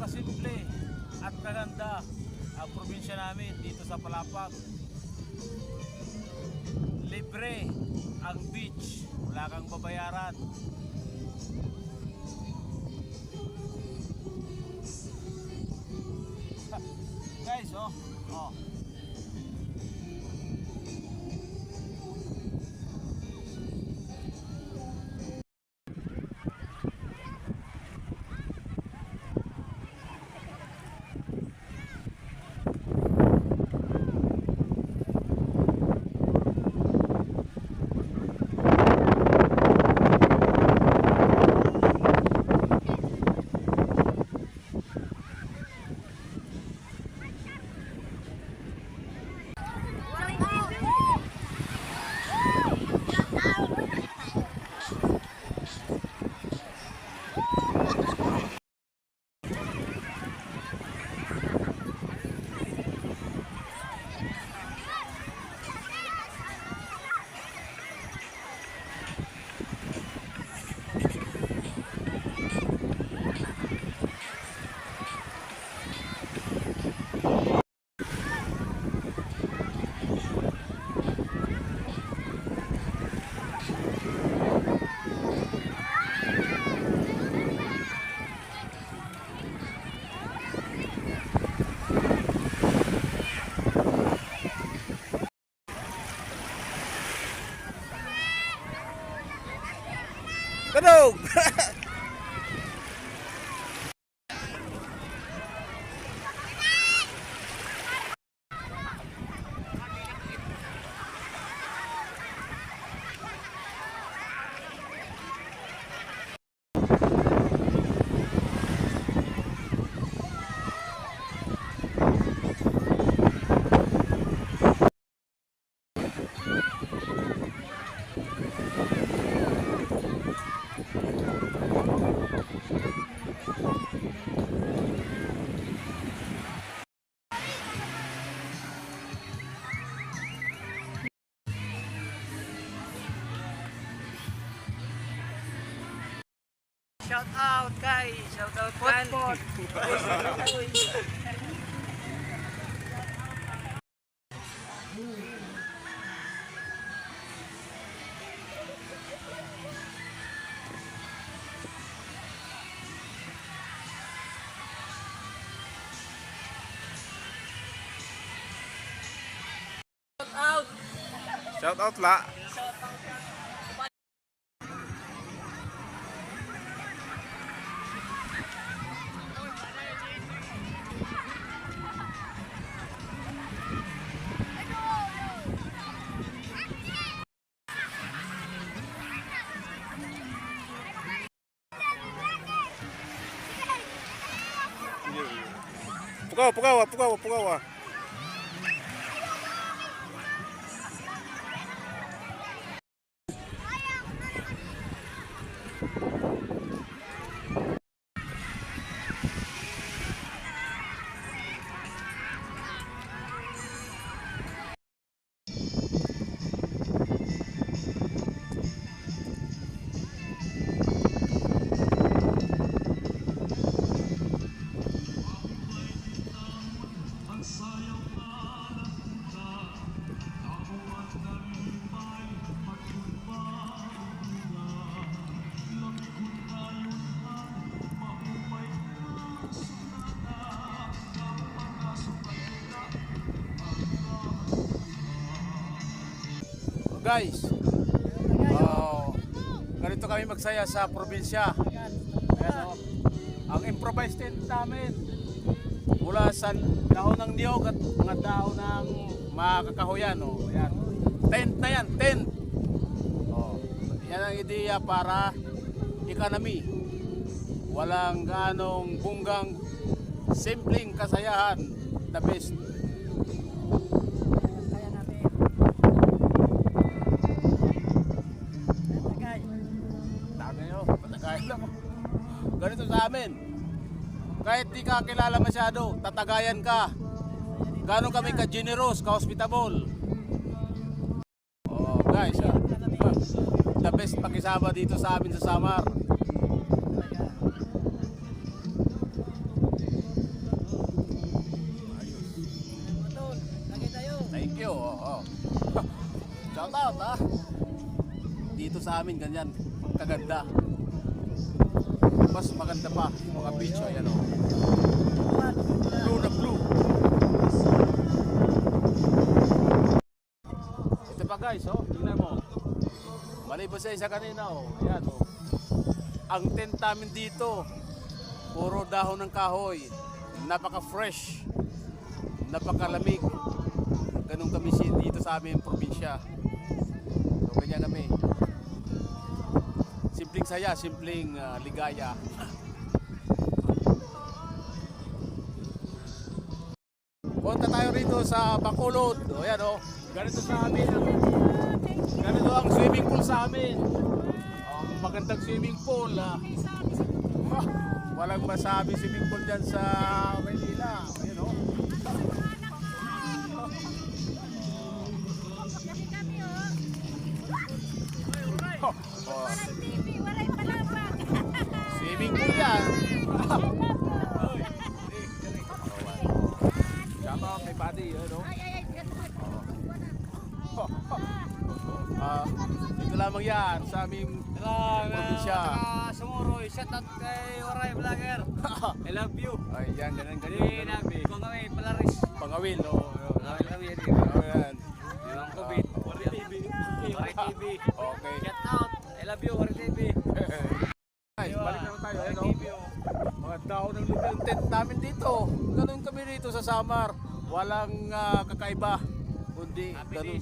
kasimple at kaganda ang probinsya namin dito sa Palapag. Libre ang beach, wala kang babayaran. Guys, oh. Kadog! Shout out guys, shout out kan. Shout out la. Pukaw. Guys, ganito kami magsaya sa probinsya. Ayan, ang improvised tent namin mula sa dahon ng niyog at mga dahon ng mga kakahuyan. Ayan. Tent na yan, tent. Yan ang ideya para economy. Walang ganong bunggang, simpleng kasayahan, the best. Ganito sa amin, kahit di ka kilala masyado, tatagayan ka. Gano'n kami ka-generous, ka-hospitable. Guys, the best pakisama dito sa amin sa Samar. sa amin ganyan kaganda. Mas maganda pa mga beach, ayan o. Blue na blue. Ito pa guys, oh, tingnan mo. Maliban sa isa kanina, oh. Ayan, oh. Ang tent namin dito, puro dahon ng kahoy. Napaka-fresh. Napakalamig. Ganun kami dito sa aming probinsya. So, ganyan kami. Simpleng saya, simpleng ligaya. Punta tayo rito sa Bacolod. O yan o. Ganito sa amin. Ganito ang swimming pool sa amin. Magandang swimming pool. Walang masabi swimming pool dyan sa Maynila. Ayan o. Swimming pool yan. Sama kay buddy, ano? Dito lamang yan sa aming probinsya. Sumuroy, shout out kay Waray Vlogger. I love you. Ay, yan, ganun. Kung kami, Palaris. Pangawil, o. Kami yan. Ayan. Yung COVID. Waray TV. Waray TV. Okay. Shout out. I love you, Waray TV. Guys, balik naman tayo. Ano? Mga dahon ng lupa yung tent namin dito. Ganun kami dito sa Samar. Walang kakaiba. Kundi ganun.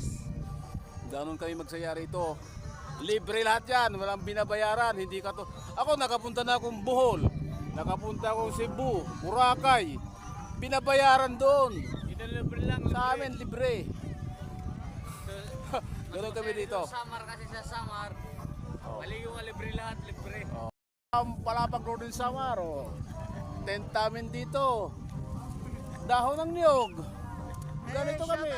Ganun kami magsaya rito. Libre lahat yan. Walang binabayaran. Hindi ka to. Ako nakapunta na akong Bohol. Nakapunta akong Cebu. Boracay. Binabayaran doon. Ito libre lang. Sa amin libre. Ganun kami dito. Samar kasi sa Samar. Maligo nga libre lahat, libre. Ang Palapag Road ng Samar, oh. Tent namin dito. Dahon ng niyog. Ganito kami.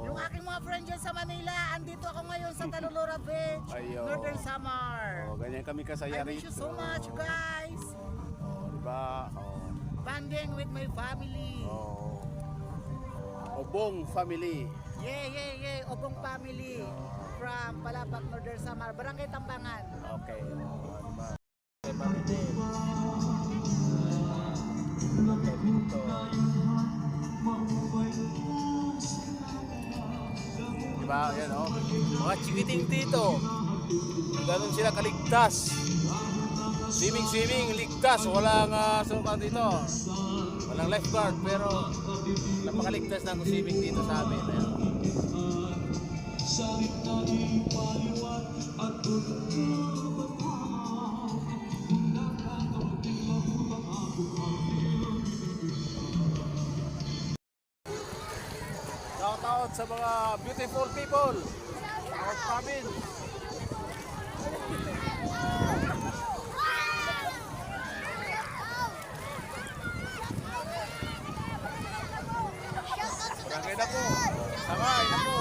Yung aking mga friends dyan sa Manila, andito ako ngayon sa Talulora Beach, Ayo. Northern Samar. Oh, ganyan kami kasaya I wish you rito. so much, guys. Oh, diba? Oh. Banding with my family. Oh. Obong family. Yeah. Obong family. From Palapag, Northern Samar, Barangay Tambangan. Okay. Oh, diba? Okay, family. Okay, Pinto. Diba? Yan, oh. Mga chikiting dito. Ganun sila kaligtas. Swimming, ligtas. Walang sukan dito. Walang lifeguard. Pero napakaligtas ng swimming dito sa amin. Ayan. Shout out sa mga beautiful people. Our province. Barangay na po. Samay na po.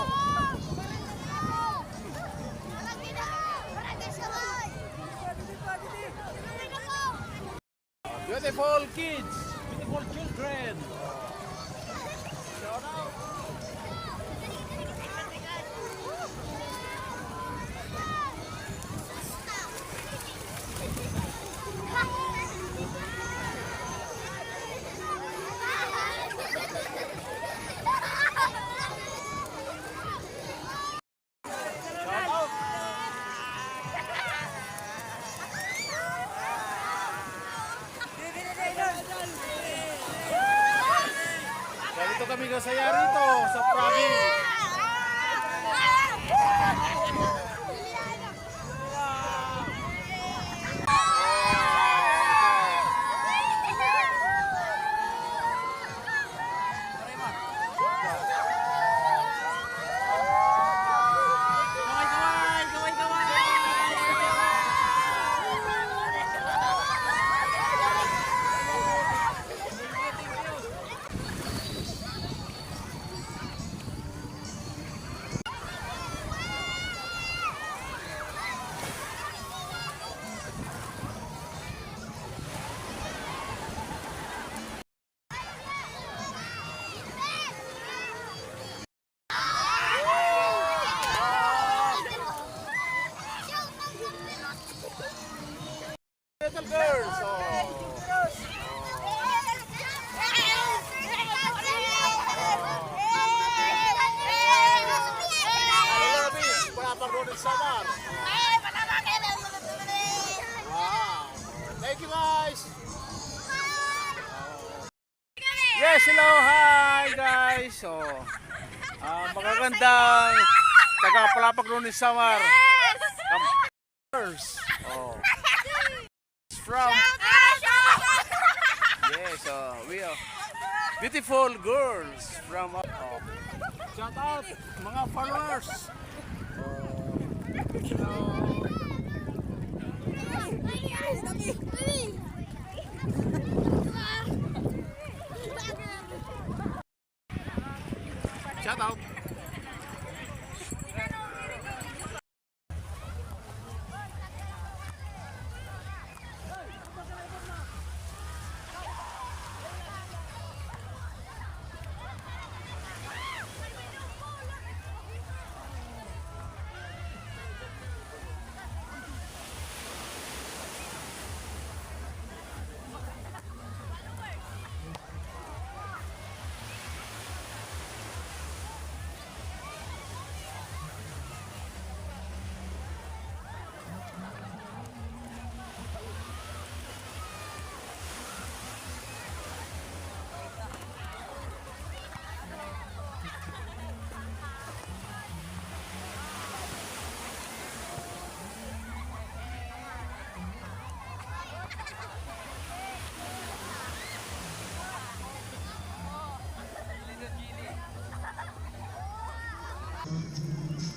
Beautiful kids. Beautiful children. Shout out. Ganito kami kasaya rito sa province. Little girls. Palapag Road and Samar. Wow. Thank you guys. Yes, hello, hi guys. So, magagandang taga Palapag Road and Samar. Girls. From yes, we are beautiful girls from shout out mga followers. Shout out.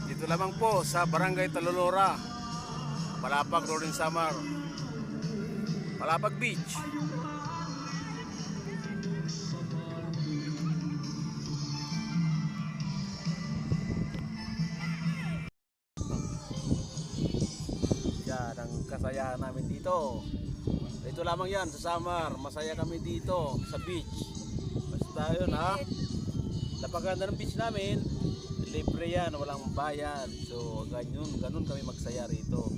Dito lamang po sa Barangay Talulora, Palapag Road and Samar, Palapag Beach. Yan ang kasayahan namin dito. Dito lamang yan sa Samar, masaya kami dito sa beach. Basta yun ha. Napaganda ng beach namin. Libre yan, walang bayad. So, ganun kami magsaya rito.